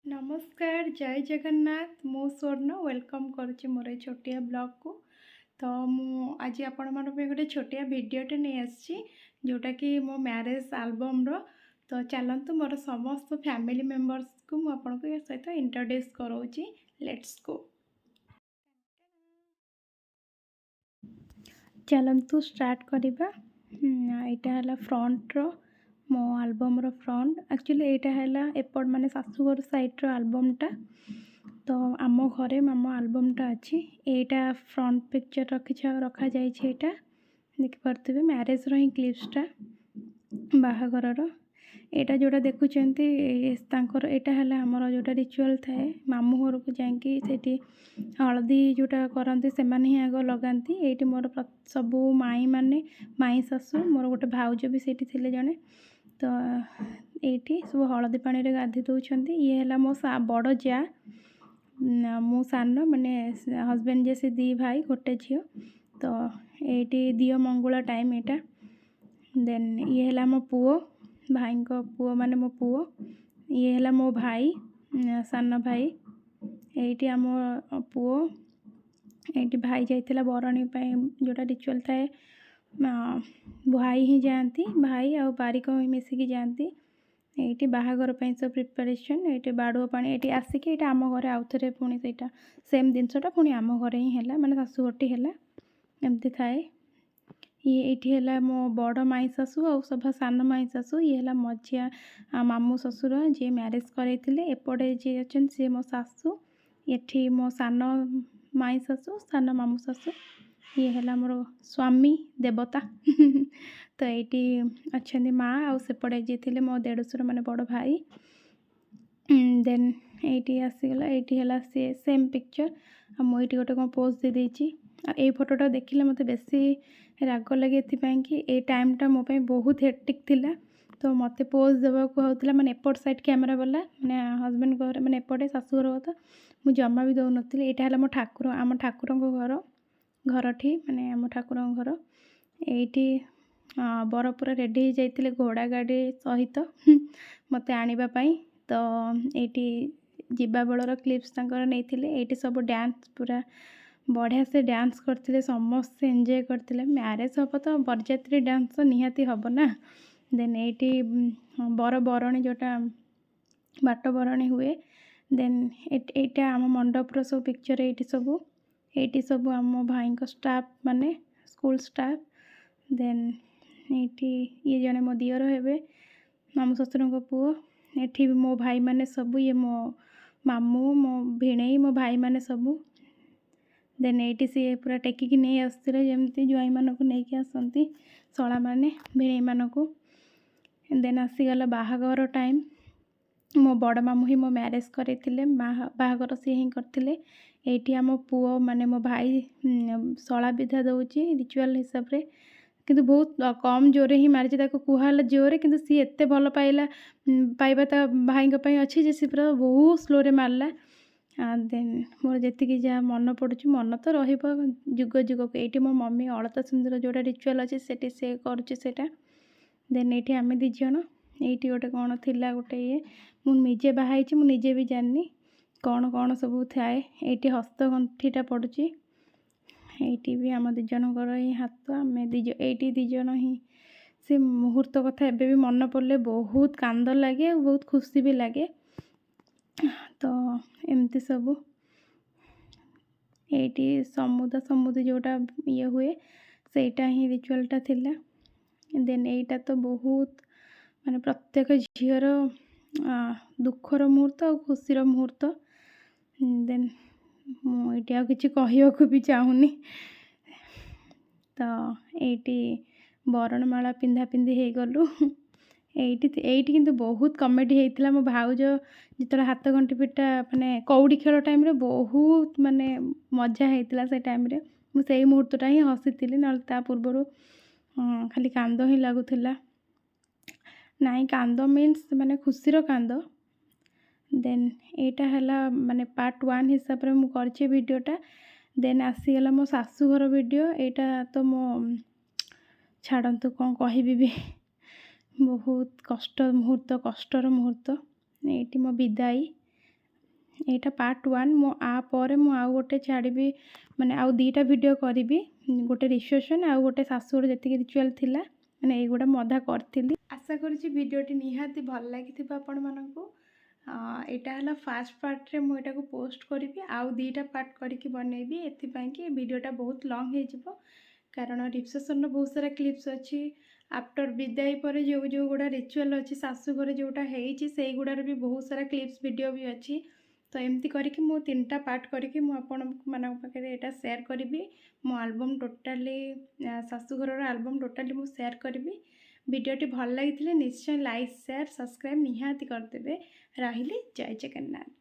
नमस्कार जय जगन्नाथ मु स्वर्ण वेलकम करुच्ची मोर छोटिया ब्लॉग को। तो मु आज आपण मन पे गोटे छोटिया वीडियोटे नहीं आसी जोटा कि मो मैरेज एल्बम रो। तो चलतु मोर समस्त फैमिली मेंबर्स को मु आपन को सहित इंट्रोड्यूस करोची। Let's go. चलतु स्टार्ट करिबा। एटा हला फ्रंट रो मो एल्बम रो फ्रंट। एक्चुअली एटा हला एपट माने सासुघर साइड रो एल्बम टा। तो आम घरे आम एल्बमटा अच्छी एटा फ्रंट पिक्चर रखा जाइए। एटा देखिपे मैरेज री क्लिप्सटा बाहागर एटा जोटा देखुं यहाँ है आमर जोटा रिचुअल थाए मामू घर को जाकि हलदी जोटा करती से ही आग लगाती। ये मोर सबू माई माने माई सासू मोर गोटे भाउज भी से जड़े। तो ये सब हलदी पानी रे गाधी दौरान ये है मो बड़ जा मु सान माने हस्बैंड जैसे दी भाई गोटे झील। तो ये दियो मंगुला टाइम एटा। देन ये है मो पुओ भाई को पुओ माने मो पुओ। ये है मो भाई सान भाई। ये आम पुओ ये भाई जाइला बरणी जोटा रिचुअल थाए भाई ही जाती भाई आ बारिक मिसिकी जाती। ये बाहागर सब प्रिपरेशन ये बाड़ुआ पानी ये आसिक ये आम घर आउ थे पुणी से सेम जिनसटा पुणी आम घर ही है माने शाशुघरटी है एमती थाए। ये है मो बड़ माई शाशु आ सभा सान माई शाशु। ये है मझिया मामू ससुर जी मैरेज करते एपटे जी अच्छा सी मो शाशु। ये मो सान माई शाशु सान मामू शाशु। ये है मोर स्वामी देवता तो ये अच्छा माँ आउ सेपटे जी थे मो देढ़शुर माने बड़ भाई। देन ये आसीगला ये है सी सेम पिक्चर मुझे गोटे कौन पोज दे देती। ये फोटोटा देखिले मत बेसी राग लगे कि ये टाइमटा मो बहुत हेक्टिक थिला। तो मत पोज देवाक होता माने एपट साइड कैमेरा वाला माने हस्बैंड घर माने एपटे शाशुघर तो मुझे जमा भी दौन। यहाँ है मो ठाकुर आम ठाकुर घर घरठी माने आम ठाकुर घर। ये बर पूरा रेडी हो जाते घोड़ा गाड़ी सहित मत आने। तो ये जीवा बेलर क्लिप्स नहीं सब डांस पूरा बढ़िया से डांस करते समस्त एंजॉय करते। मैरेज हम तो बरजात्री डांस तो निहाती हम ना। देन ये बर बरणी जोटा बाट बरणी हुए। देन यहाँ आम मंडपर सब पिक्चर ये सब आम भाई को स्टाफ माने स्कूल स्टाफ। देन ये जने मो दियर हेबे मामू ससुर को पुओ। ये मो भाई माने सबू ये मो मामू मो भिणई मो भाई माने सबू। देन ये सी पूरा टेकिकी नहीं आसते जमी ज्वाई मान को लेकिन आसती शला मैंने भिणई मान को। देन आसीगला बाहागर टाइम मो बड़ मामू ही मो मैरेज करते बाहागर सी ही करते। ये आम पुओ माने मो भाई शला विधा दौची रिचुअल हिसाब से किंतु बहुत कम जोरे ही मारी कहला जोरे किंतु सी एत भल पाइला पाइबा भाई अच्छी जे सी पूरा बहुत स्लोरे मारला। देन मोर जी जहाँ मन पड़ू मन तो रुग जुग को ये मो मम्मी अलता सुंदर जोटा रिचुअल अच्छे से करुँचा। देन ये आम दिज ये गोटे कौन थी गोटे ये मुझे बाहर मुझे भी जानी कौन कौन सब थाए। ये हस्तगंठीटा पड़ुची ये भी आम दिज ही हाथ आम दिज ये दिज ही से मुहूर्त कथा एबे भी मन पड़े बहुत कांद लगे बहुत खुशी भी लगे। तो एमती सब ये समुदी जोटा ये हुए सेटा ही रिचुअलटा थिला। देन यहीटा तो बहुत माने प्रत्येक झीर दुखर मुहूर्त और खुशीर मुहूर्त। देन मुझे आ कि कहवाक भी चाहूनी। तो ये बरणमाला पिंधा पिंधि हो गलु ये किंतु बहुत कमेडी होता। मो भाउज जो हाथ गंठी पिटा माने कौड़ी खेल टाइम रे बहुत माने मजा होता से टाइम रे मुझे मुहूर्तटा ही हसी ना पूर्वर खाली कांद ही लगुला नाई कांद मीन्स माने खुशीर कांद। देन यहाँ है माने पार्ट 1 हिसाब से मुझे वीडियोटा। देन आसीगला मो शाशुघर वीडियो यहाँ तो मो छाड़तु कौन कह भी बहुत कष्ट मुहूर्त कष्टर मुहूर्त। ये मो विदाई ଏଇଟା ପାର୍ଟ 1। ମୁଁ ପରେ ମୁଁ ଆଉ ଗୋଟେ ଛାଡ଼ିବି, ମାନେ ଆଉ 2ଟା ଭିଡ଼ିଓ କରିବି। ଗୋଟେ ରିସେପ୍ସନ୍ ଆଉ ଗୋଟେ ଶାଶୁଘର ଯେତିକି ରିଚୁଆଲ୍ ଥିଲା, ମାନେ ଏଇଗୁଡ଼ା ମୁଁ ଅଧା କରିଥିଲି। ଆଶା କରୁଛି ଭିଡ଼ିଓଟି ନିହାତି ଭଲ ଲାଗିଥିବ ଆପଣମାନଙ୍କୁ। ଏଇଟା ହେଲା ଫାର୍ଷ୍ଟ ପାର୍ଟରେ ମୁଁ ଏଟାକୁ ପୋଷ୍ଟ କରିବି, ଆଉ 2ଟା ପାର୍ଟ କରିକି ବନେଇବି। ଏଥିପାଇଁ କି ଭିଡ଼ିଓଟା ବହୁତ ଲଙ୍ଗ୍ ହେଇଯିବ, କାରଣ ରିସେପ୍ସନ୍ର ବହୁତ ସାରା କ୍ଲିପ୍ସ ଅଛି। ଆଫ୍ଟର ବିଦାୟ ପରେ ଯେଉଁଗୁଡ଼ା ରିଚୁଆଲ୍ ଅଛି, ଶାଶୁଘରେ ଯେଉଁଟା ହେଇଛି ସେଇଗୁଡ଼ାର ବି ବହୁତ ସାରା କ୍ଲିପ୍ସ ଭିଡ଼ିଓ ବି ଅଛି। ତ ଏମିତି କରିକି ମୁଁ 3ଟା ପାର୍ଟ କରିକି ମୁଁ ଆପଣମାନଙ୍କ ପାଖରେ ଏଇଟା ସେୟାର କରିବି। ମୋ ଆଲବମ୍ ଟୋଟାଲି, ଶାଶୁଘରର ଆଲବମ୍ ଟୋଟାଲି ମୁଁ ସେୟାର କରିବି। ଭିଡ଼ିଓଟି ଭଲ ଲାଗିଥିଲେ ନିଶ୍ଚୟ ଲାଇକ୍, ସେୟାର, ସବସ୍କ୍ରାଇବ୍ ନିହାତି କରିଦେବେ। ରହିଲି, ଜୟ ଜଗନ୍ନାଥ।